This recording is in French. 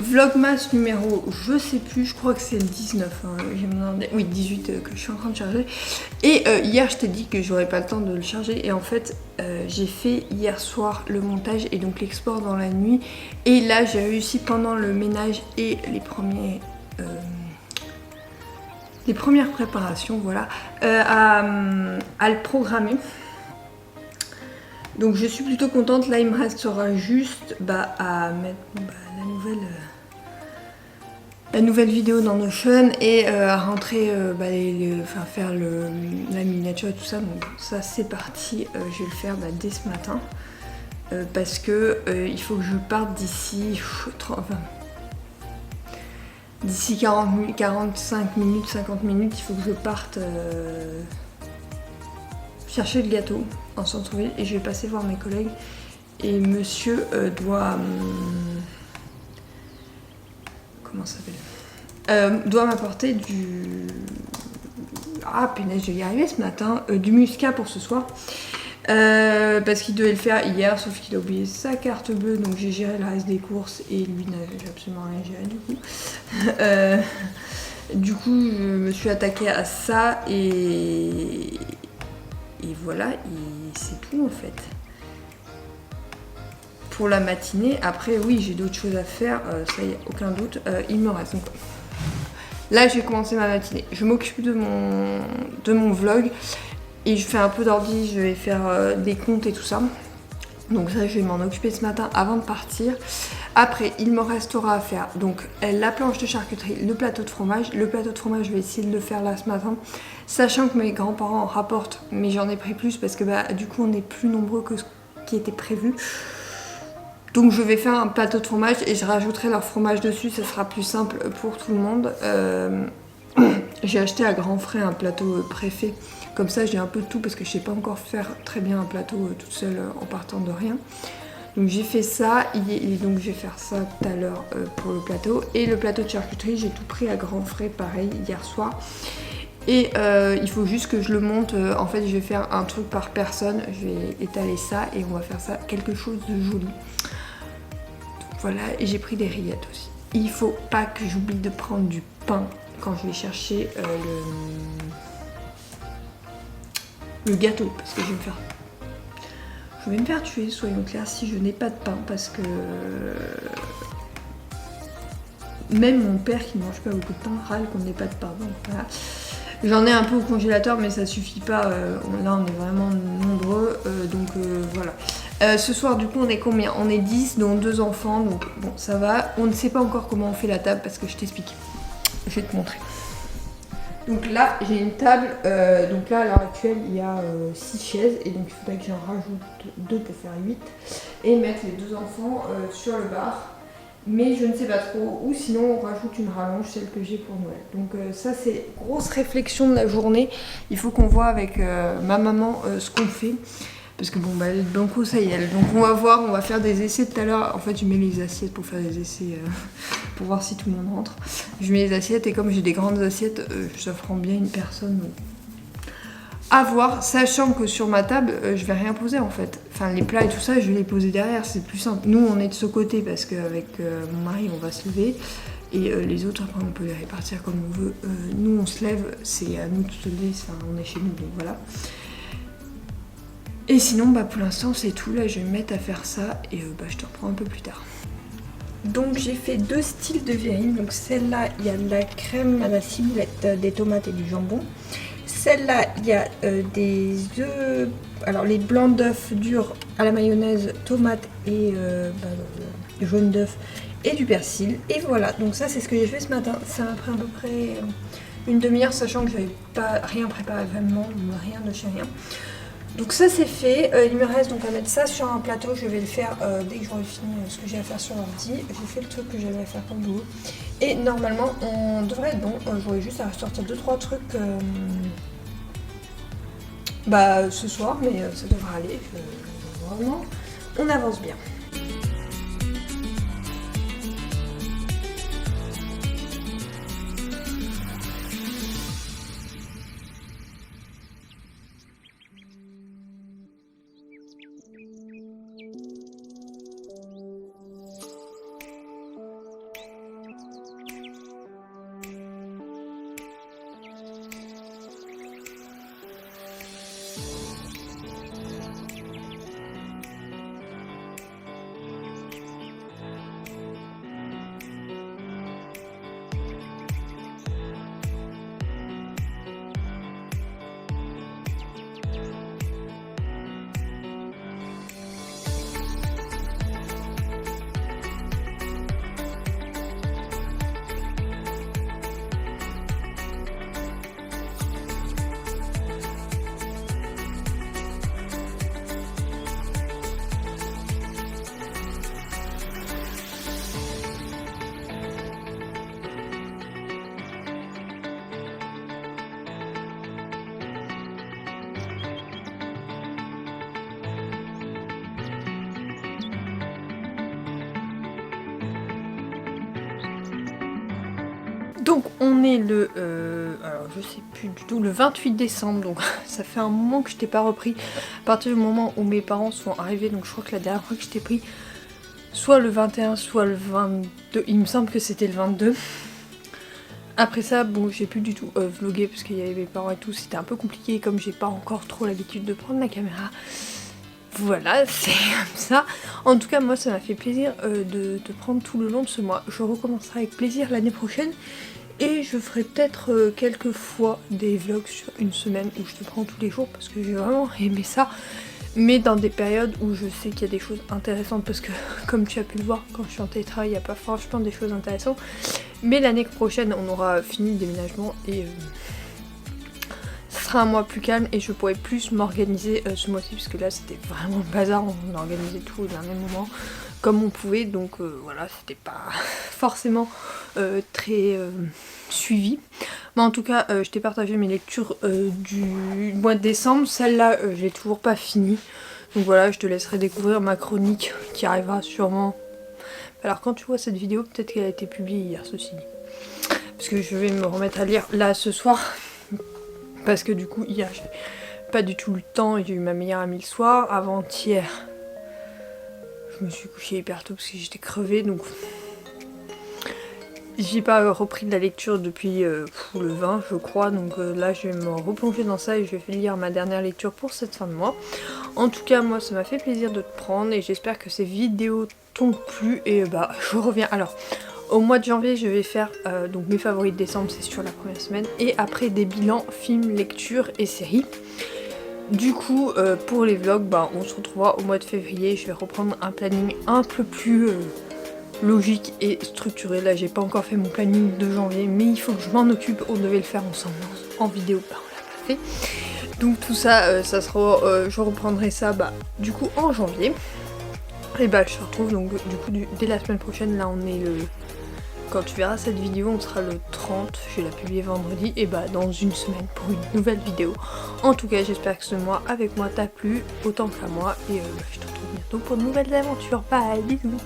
Vlogmas numéro, je sais plus, je crois que c'est le 19, hein, oui 18 que je suis en train de charger. Et hier je t'ai dit que j'aurais pas le temps de le charger et en fait j'ai fait hier soir le montage et donc l'export dans la nuit. Et là j'ai réussi pendant le ménage et les premières préparations, voilà, à le programmer. Donc je suis plutôt contente. Là il me restera juste à mettre la nouvelle vidéo dans Notion et à rentrer, faire la miniature et tout ça. Donc ça c'est parti, je vais le faire dès ce matin parce que il faut que je parte d'ici 45 minutes, 50 minutes, il faut que je parte chercher le gâteau en centre-ville et je vais passer voir mes collègues. Et monsieur comment ça s'appelle, doit m'apporter du... Ah punaise, je vais y arriver ce matin, du muscat pour ce soir. Parce qu'il devait le faire hier, sauf qu'il a oublié sa carte bleue, donc j'ai géré le reste des courses et lui n'avait absolument rien géré du coup. Du coup, je me suis attaquée à ça et voilà, c'est tout en fait. Pour la matinée, après oui, j'ai d'autres choses à faire, ça y est, aucun doute, il me reste. Donc, là, j'ai commencé ma matinée. Je m'occupe de mon vlog. Et je fais un peu d'ordi, je vais faire des comptes et tout ça. Donc ça, je vais m'en occuper ce matin avant de partir. Après, il me restera à faire donc la planche de charcuterie, le plateau de fromage. Le plateau de fromage, je vais essayer de le faire là ce matin. Sachant que mes grands-parents rapportent, mais j'en ai pris plus parce que du coup, on est plus nombreux que ce qui était prévu. Donc je vais faire un plateau de fromage et je rajouterai leur fromage dessus, ça sera plus simple pour tout le monde. J'ai acheté à grands frais un plateau préfet. Comme ça, j'ai un peu de tout parce que je sais pas encore faire très bien un plateau toute seule en partant de rien. Donc j'ai fait ça et donc je vais faire ça tout à l'heure pour le plateau. Et le plateau de charcuterie, j'ai tout pris à grands frais, pareil, hier soir. Et il faut juste que je le monte. En fait, je vais faire un truc par personne. Je vais étaler ça et on va faire ça quelque chose de joli. Donc voilà, et j'ai pris des rillettes aussi. Il faut pas que j'oublie de prendre du pain quand je vais chercher le gâteau, parce que je vais me faire tuer, soyons clairs, si je n'ai pas de pain, parce que même mon père qui ne mange pas beaucoup de pain râle qu'on n'ait pas de pain. Donc voilà. J'en ai un peu au congélateur, mais ça suffit pas. Là, on est vraiment nombreux, donc voilà. Ce soir, du coup, on est combien? On est 10, dont 2 enfants, donc bon, ça va. On ne sait pas encore comment on fait la table, parce que je t'explique. Je vais te montrer. Donc là, j'ai une table, donc là, à l'heure actuelle, il y a 6 chaises, et donc il faudrait que j'en rajoute 2 pour faire 8, et mettre les 2 enfants sur le bar. Mais je ne sais pas trop, ou sinon on rajoute une rallonge, celle que j'ai pour Noël. Donc ça, c'est grosse réflexion de la journée. Il faut qu'on voit avec ma maman ce qu'on fait. Parce que bon, le banco, ça y est. Donc on va voir, on va faire des essais tout à l'heure. En fait, je mets les assiettes pour faire des essais, pour voir si tout le monde rentre. Je mets les assiettes et comme j'ai des grandes assiettes, ça prend bien une personne. Donc à voir, sachant que sur ma table, je vais rien poser en fait. Enfin, les plats et tout ça, je vais les poser derrière, c'est plus simple. Nous, on est de ce côté parce qu'avec mon mari, on va se lever. Et les autres, après, on peut les répartir comme on veut. Nous, on se lève, c'est à nous de se lever, enfin, on est chez nous, donc voilà. Et sinon, pour l'instant, c'est tout. Là, je vais me mettre à faire ça et je te reprends un peu plus tard. Donc, j'ai fait 2 styles de verrine. Donc, celle-là, il y a de la crème à la ciboulette, des tomates et du jambon. Celle-là, il y a des œufs, alors les blancs d'œufs durs à la mayonnaise, tomates et jaune d'œuf et du persil. Et voilà, donc ça c'est ce que j'ai fait ce matin. Ça m'a pris à peu près une demi-heure, sachant que je n'avais pas rien préparé vraiment, rien de chez rien. Donc ça c'est fait, il me reste donc à mettre ça sur un plateau, je vais le faire dès que j'aurai fini ce que j'ai à faire sur l'ordi. J'ai fait le truc que j'avais à faire comme boulot. Et normalement on devrait être bon, j'aurai juste à ressortir 2-3 trucs ce soir, mais ça devrait aller, vraiment on avance bien. Donc on est le, alors je sais plus du tout, le 28 décembre, donc ça fait un moment que je t'ai pas repris, à partir du moment où mes parents sont arrivés, donc je crois que la dernière fois que je t'ai pris, soit le 21, soit le 22, il me semble que c'était le 22. Après ça, bon, j'ai plus du tout vlogué parce qu'il y avait mes parents et tout, c'était un peu compliqué, comme j'ai pas encore trop l'habitude de prendre la caméra. Voilà, c'est comme ça. En tout cas, moi, ça m'a fait plaisir de prendre tout le long de ce mois. Je recommencerai avec plaisir l'année prochaine. Et je ferai peut-être quelques fois des vlogs sur une semaine où je te prends tous les jours parce que j'ai vraiment aimé ça. Mais dans des périodes où je sais qu'il y a des choses intéressantes parce que, comme tu as pu le voir, quand je suis en télétravail, il n'y a pas franchement des choses intéressantes. Mais l'année prochaine, on aura fini le déménagement et ce sera un mois plus calme et je pourrai plus m'organiser ce mois-ci parce que là, c'était vraiment le bazar. On a organisé tout au dernier moment comme on pouvait, donc voilà, c'était pas forcément très suivi. Mais en tout cas, je t'ai partagé mes lectures du mois de décembre. Celle-là, je l'ai toujours pas finie. Donc voilà, je te laisserai découvrir ma chronique qui arrivera sûrement. Alors quand tu vois cette vidéo, peut-être qu'elle a été publiée hier, ceci dit. Parce que je vais me remettre à lire là ce soir. Parce que du coup, hier, j'ai pas du tout le temps. J'ai eu ma meilleure amie le soir. Avant-hier, je me suis couchée hyper tôt parce que j'étais crevée. Donc j'ai pas repris de la lecture depuis le 20 je crois, donc là je vais me replonger dans ça et je vais lire ma dernière lecture pour cette fin de mois. En tout cas moi ça m'a fait plaisir de te prendre et j'espère que ces vidéos t'ont plu et bah je reviens. Alors au mois de janvier je vais faire donc mes favoris de décembre, c'est sur la première semaine, et après des bilans films, lectures et séries. Du coup pour les vlogs bah, on se retrouvera au mois de février, je vais reprendre un planning un peu plus logique et structuré. Là j'ai pas encore fait mon planning de janvier mais il faut que je m'en occupe, on devait le faire ensemble en vidéo, bah on l'a pas fait. Donc tout ça, ça sera, je reprendrai ça bah du coup en janvier. Et bah je te retrouve donc du coup dès la semaine prochaine, là on est le... Quand tu verras cette vidéo on sera le 30, je vais la publier vendredi, et bah dans une semaine pour une nouvelle vidéo. En tout cas j'espère que ce mois avec moi t'a plu autant qu'à moi et je te retrouve bientôt pour de nouvelles aventures. Bye, bisous.